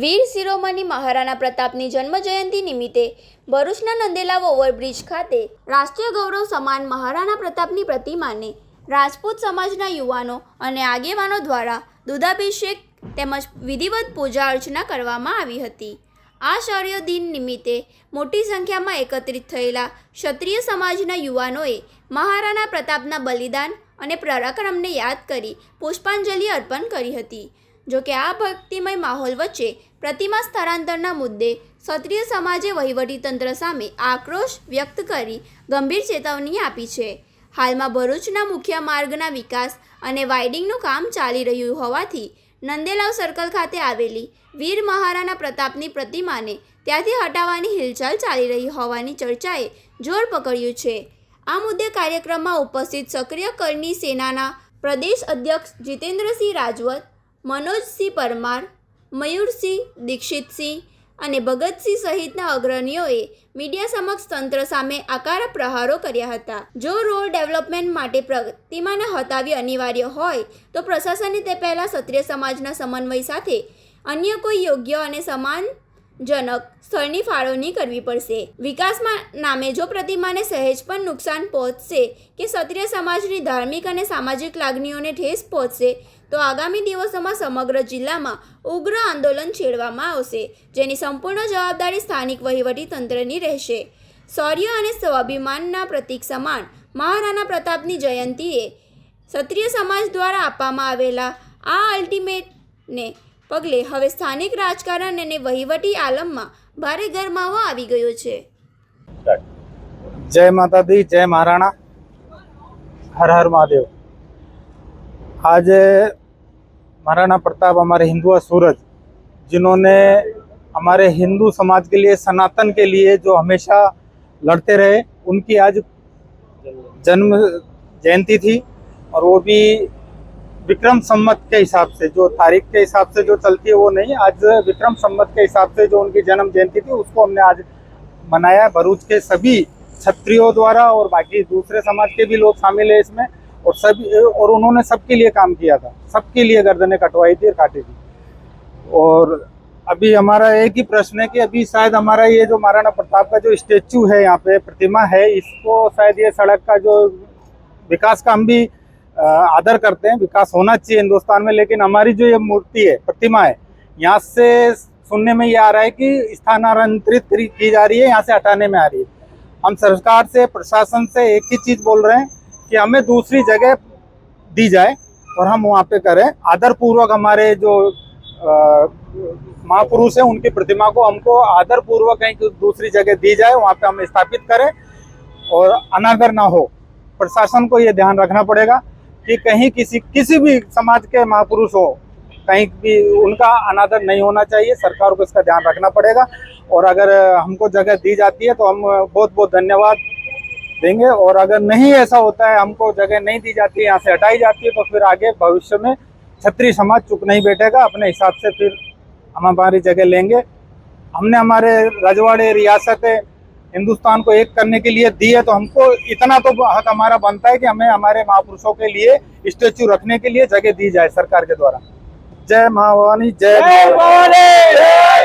વીર શિરોમણી મહારાણા પ્રતાપની જન્મજયંતિ નિમિત્તે ભરૂચના નંદેલાવ ઓવરબ્રિજ ખાતે રાષ્ટ્રીય ગૌરવ સમાન મહારાણા પ્રતાપની પ્રતિમાને રાજપૂત સમાજના યુવાનો અને આગેવાનો દ્વારા દૂધાભિષેક તેમજ વિધિવત પૂજા અર્ચના કરવામાં આવી હતી. આ શૌર્ય દિન નિમિત્તે મોટી સંખ્યામાં એકત્રિત થયેલા ક્ષત્રિય સમાજના યુવાનોએ મહારાણા પ્રતાપના બલિદાન અને પરાક્રમને યાદ કરી પુષ્પાંજલિ અર્પણ કરી હતી. જોકે આ ભક્તિમય માહોલ વચ્ચે પ્રતિમા સ્થળાંતરના મુદ્દે ક્ષત્રિય સમાજે વહીવટીતંત્ર સામે આક્રોશ વ્યક્ત કરી ગંભીર ચેતવણી આપી છે. હાલમાં ભરૂચના મુખ્ય માર્ગના વિકાસ અને વાઇડિંગનું કામ ચાલી રહ્યું હોવાથી નંદેલાવ સર્કલ ખાતે આવેલી વીર મહારાણા પ્રતાપની પ્રતિમાને ત્યાંથી હટાવવાની હિલચાલ ચાલી રહી હોવાની ચર્ચાએ જોર પકડ્યું છે. આ મુદ્દે કાર્યક્રમમાં ઉપસ્થિત સક્રિય કરણી સેનાના પ્રદેશ અધ્યક્ષ જીતેન્દ્રસિંહ રાજવત, મનોજસિંહ પરમાર, મયુરસિંહ દીક્ષિતસિંહ અને ભગતસિંહ સહિતના અગ્રણીઓએ મીડિયા સમક્ષ તંત્ર સામે આકરા પ્રહારો કર્યા હતા. જો રોડ ડેવલપમેન્ટ માટે પ્રતિમાને હટાવવી અનિવાર્ય હોય તો પ્રશાસને તે પહેલાં ક્ષત્રિય સમાજના સમન્વય સાથે અન્ય કોઈ યોગ્ય અને સમાનજનક સ્થળની ફાળવણી કરવી પડશે. વિકાસમાં નામે જો પ્રતિમાને સહેજ પણ નુકસાન પહોંચશે કે ક્ષત્રિય સમાજની ધાર્મિક અને સામાજિક લાગણીઓને ઠેસ પહોંચશે તો આગામી દિવસોમાં સમગ્ર જિલ્લામાં ઉગ્ર આંદોલન છેડવામાં આવશે, જેની સંપૂર્ણ જવાબદારી સ્થાનિક વહીવટીતંત્રની રહેશે. શૌર્ય અને સ્વાભિમાનના પ્રતીક સમાન મહારાણા પ્રતાપની જયંતિએ ક્ષત્રિય સમાજ દ્વારા આપવામાં આવેલા આ અલ્ટિમેટને પગલે હવે સ્થાનિક રાજકારણ અને વહીવટી આલમમાં ભારે ગરમાવો આવી ગયો છે. जय माता दी, जय महाराणा, हर हर महादेव। आज महाराणा प्रताप हमारे हिंदुआ सूरज, जिन्होंने हमारे हिंदू समाज के लिए, सनातन के लिए जो हमेशा लड़ते रहे, उनकी आज जन्म जयंती थी। और वो भी विक्रम संवत के हिसाब से, जो तारीख के हिसाब से जो चलती है वो नहीं, आज विक्रम संवत के हिसाब से जो उनकी जन्म जयंती थी उसको हमने आज मनाया। भरूच के सभी क्षत्रियों द्वारा और बाकी दूसरे समाज के भी लोग शामिल है इसमें, और सभी, और उन्होंने सबके लिए काम किया था, सबके लिए गर्दनें कटवाई थी और काटी थी। और अभी हमारा एक ही प्रश्न है कि अभी शायद हमारा ये जो महाराणा प्रताप का जो स्टेचू है, यहाँ पे प्रतिमा है, इसको शायद ये सड़क का जो विकास का हम भी आदर करते हैं, विकास होना चाहिए हिंदुस्तान में, लेकिन हमारी जो ये मूर्ति है, प्रतिमा है, यहाँ से सुनने में ये आ रहा है कि स्थानांतरित की जा रही है, यहाँ से हटाने में आ रही है। हम सरकार से, प्रशासन से एक ही चीज़ बोल रहे हैं कि हमें दूसरी जगह दी जाए और हम वहाँ पे करें आदरपूर्वक। हमारे जो महापुरुष हैं उनकी प्रतिमा को हमको आदरपूर्वक कहीं दूसरी जगह दी जाए, वहाँ पे हम स्थापित करें और अनादर ना हो। प्रशासन को ये ध्यान रखना पड़ेगा कि कहीं किसी भी समाज के महापुरुष हो, कहीं भी उनका अनादर नहीं होना चाहिए। सरकार को इसका ध्यान रखना पड़ेगा। और अगर हमको जगह दी जाती है तो हम बहुत बहुत धन्यवाद देंगे, और अगर नहीं ऐसा होता है, हमको जगह नहीं दी जाती है, यहाँ से हटाई जाती है, तो फिर आगे भविष्य में क्षत्रिय समाज चुप नहीं बैठेगा, अपने हिसाब से फिर हम हमारी जगह लेंगे। हमने हमारे रजवाड़े, रियासतें हिंदुस्तान को एक करने के लिए दी है, तो हमको इतना तो हक हमारा बनता है कि हमें हमारे महापुरुषों के लिए स्टेचू रखने के लिए जगह दी जाए सरकार के द्वारा। जय माँ भवानी, जय